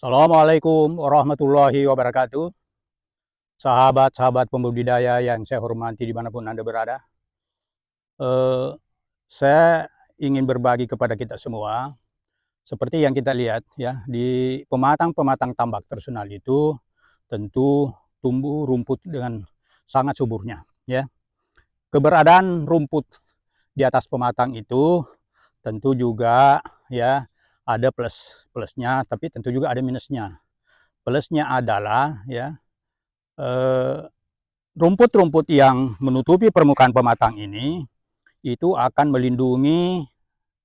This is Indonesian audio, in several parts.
Assalamualaikum warahmatullahi wabarakatuh. Sahabat-sahabat pembudidaya yang saya hormati dimanapun Anda berada. Eh, saya ingin berbagi kepada kita semua, seperti yang kita lihat ya, di pematang-pematang tambak tradisional itu tentu tumbuh rumput dengan sangat suburnya. Ya. Keberadaan rumput di atas pematang itu tentu juga ya ada plusnya, tapi tentu juga ada minusnya. Plusnya adalah ya eh, rumput-rumput yang menutupi permukaan pematang ini itu akan melindungi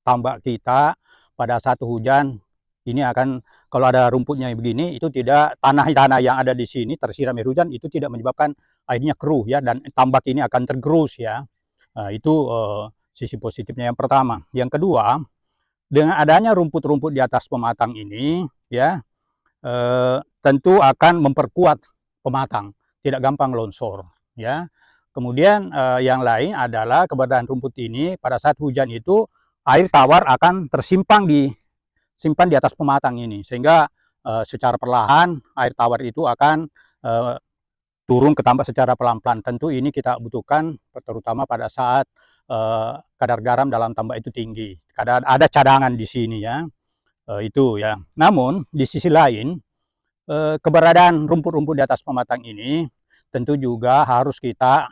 tambak kita pada saat hujan. Ini akan, kalau ada rumputnya begini, itu tidak, tanah-tanah yang ada di sini tersiram air hujan itu tidak menyebabkan airnya keruh ya, dan tambak ini akan tergerus ya. Nah, itu sisi positifnya yang pertama. Yang kedua, dengan adanya rumput-rumput di atas pematang ini ya, tentu akan memperkuat pematang, tidak gampang longsor ya. Kemudian yang lain adalah keberadaan rumput ini pada saat hujan itu air tawar akan simpan di atas pematang ini, sehingga secara perlahan air tawar itu akan turun ke tambak secara pelan-pelan. Tentu ini kita butuhkan terutama pada saat kadar garam dalam tambak itu tinggi. Ada cadangan di sini ya, itu ya. Namun di sisi lain keberadaan rumput-rumput di atas pematang ini tentu juga harus kita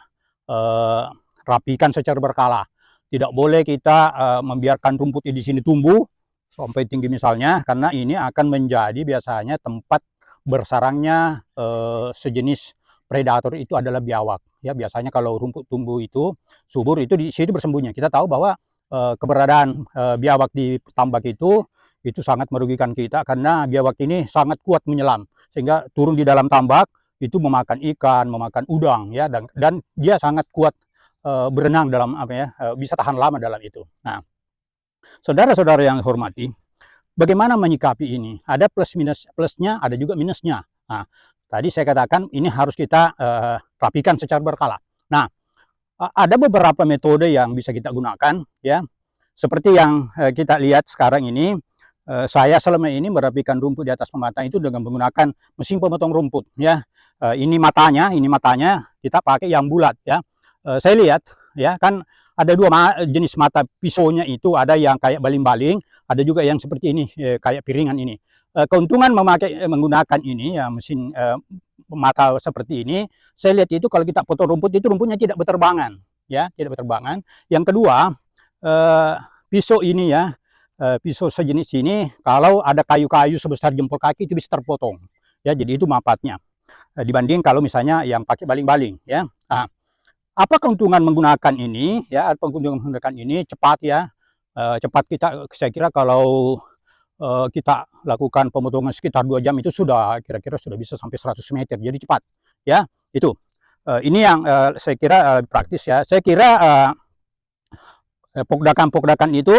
rapikan secara berkala. Tidak boleh kita membiarkan rumput di sini tumbuh sampai tinggi misalnya, karena ini akan menjadi biasanya tempat bersarangnya sejenis predator, itu adalah biawak. Ya, biasanya kalau rumput tumbuh itu subur, itu di situ bersembunyi. Kita tahu bahwa keberadaan biawak di tambak itu sangat merugikan kita, karena biawak ini sangat kuat menyelam, sehingga turun di dalam tambak itu memakan ikan, memakan udang ya, dan dia sangat kuat berenang dalam apa ya, bisa tahan lama dalam itu. Nah, saudara-saudara yang hormati, bagaimana menyikapi ini? Ada plusnya, ada juga minusnya. Nah, tadi saya katakan ini harus kita rapikan secara berkala. Nah, ada beberapa metode yang bisa kita gunakan ya. Seperti yang kita lihat sekarang ini, saya selama ini merapikan rumput di atas pematang itu dengan menggunakan mesin pemotong rumput ya. Ini matanya kita pakai yang bulat ya. Saya lihat ya, kan ada dua jenis mata pisaunya itu, ada yang kayak baling-baling, ada juga yang seperti ini kayak piringan ini. Keuntungan menggunakan ini ya, mesin mata seperti ini, saya lihat itu kalau kita potong rumput itu rumputnya tidak berterbangan ya, tidak berterbangan. Yang kedua, pisau ini ya, pisau sejenis ini kalau ada kayu-kayu sebesar jempol kaki itu bisa terpotong ya, jadi itu manfaatnya dibanding kalau misalnya yang pakai baling-baling ya. Nah, apa keuntungan menggunakan ini ya? Keuntungan menggunakan ini cepat ya, cepat. Saya kira kalau kita lakukan pemotongan sekitar 2 jam itu sudah kira-kira sudah bisa sampai 100 meter, jadi cepat ya. Itu ini yang saya kira praktis ya. Saya kira pokdakan-pokdakan itu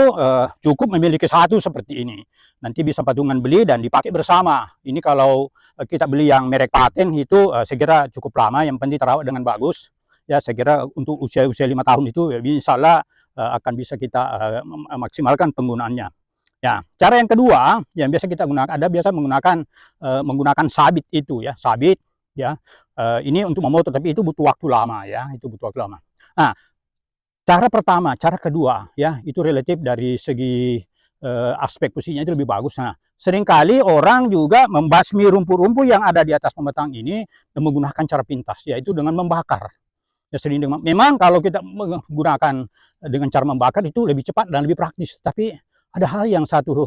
cukup memiliki satu seperti ini. Nanti bisa patungan beli dan dipakai bersama. Ini kalau kita beli yang merek paten itu saya kira cukup lama, yang penting terawat dengan bagus. Ya, saya kira untuk usia-usia 5 tahun itu ya, insya Allah akan bisa kita maksimalkan penggunaannya. Ya, cara yang kedua yang biasa kita gunakan, ada biasa menggunakan sabit itu ya, sabit ya. Ini untuk memotong, tapi itu butuh waktu lama ya, itu butuh waktu lama. Nah, cara kedua ya, itu relatif dari segi aspek posisinya itu lebih bagus. Nah, seringkali orang juga membasmi rumput-rumput yang ada di atas pematang ini dan menggunakan cara pintas, yaitu dengan membakar. Ya, memang kalau kita menggunakan dengan cara membakar itu lebih cepat dan lebih praktis. Tapi ada hal yang satu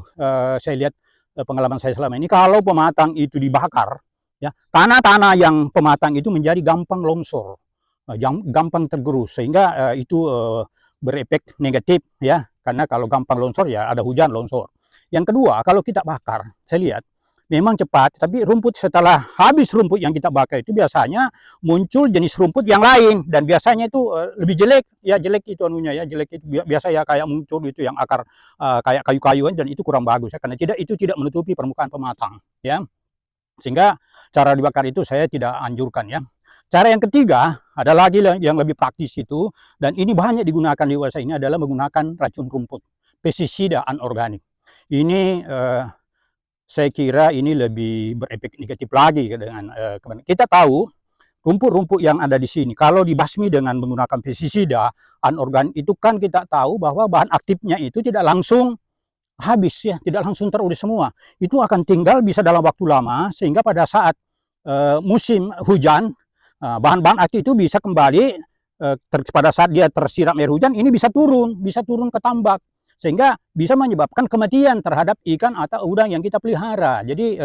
saya lihat pengalaman saya selama ini, kalau pematang itu dibakar, ya tanah-tanah yang pematang itu menjadi gampang longsor, gampang tergerus, sehingga itu berefek negatif ya, karena kalau gampang longsor ya ada hujan longsor. Yang kedua, kalau kita bakar, saya lihat memang cepat, tapi rumput setelah habis rumput yang kita bakar itu biasanya muncul jenis rumput yang lain, dan biasanya itu lebih jelek ya, jelek itu anunya ya, jelek itu biasa ya, kayak muncul itu yang akar kayak kayu-kayuan, dan itu kurang bagus ya, karena itu tidak menutupi permukaan pematang ya, sehingga cara dibakar itu saya tidak anjurkan ya. Cara yang ketiga ada lagi yang lebih praktis itu, dan ini banyak digunakan di USA ini, adalah menggunakan racun rumput, pestisida anorganik. Ini saya kira ini lebih berefek negatif lagi dengan kita tahu rumput-rumput yang ada di sini kalau dibasmi dengan menggunakan pestisida anorganik itu kan kita tahu bahwa bahan aktifnya itu tidak langsung habis ya, tidak langsung terurus semua. Itu akan tinggal bisa dalam waktu lama sehingga pada saat musim hujan bahan-bahan aktif itu bisa kembali pada saat dia tersiram air hujan ini bisa turun ke tambak sehingga bisa menyebabkan kematian terhadap ikan atau udang yang kita pelihara. Jadi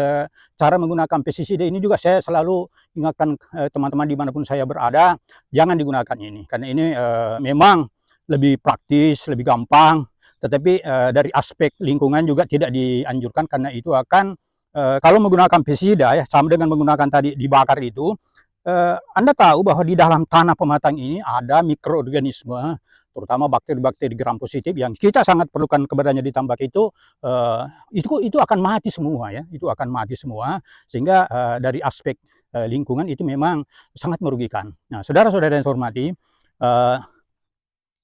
cara menggunakan pestisida ini juga saya selalu ingatkan teman-teman dimanapun saya berada, jangan digunakan ini karena ini memang lebih praktis, lebih gampang, tetapi dari aspek lingkungan juga tidak dianjurkan karena itu akan kalau menggunakan pestisida ya sama dengan menggunakan tadi dibakar itu. Anda tahu bahwa di dalam tanah pematang ini ada mikroorganisme, terutama bakteri-bakteri gram positif yang kita sangat perlukan keberadaannya di tambak itu akan mati semua ya, itu akan mati semua sehingga dari aspek lingkungan itu memang sangat merugikan. Nah, saudara-saudara yang saya hormati,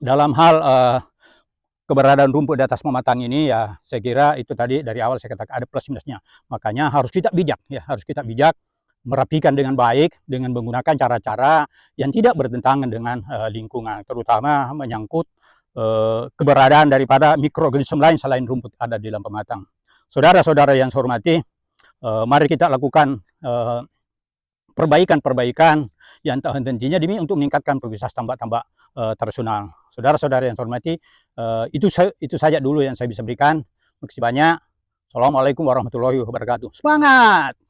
dalam hal keberadaan rumput di atas pematang ini ya saya kira itu tadi dari awal saya katakan ada plus minusnya. Makanya harus kita bijak ya, harus kita bijak merapikan dengan baik dengan menggunakan cara-cara yang tidak bertentangan dengan lingkungan, terutama menyangkut keberadaan daripada mikroorganisme lain selain rumput ada di dalam pematang. Saudara-saudara yang saya hormati, mari kita lakukan perbaikan-perbaikan yang tentunya demi untuk meningkatkan produktivitas tambak-tambak tradisional. Saudara-saudara yang saya hormati, itu saja dulu yang saya bisa berikan. Makasih banyak. Assalamualaikum warahmatullahi wabarakatuh. Semangat!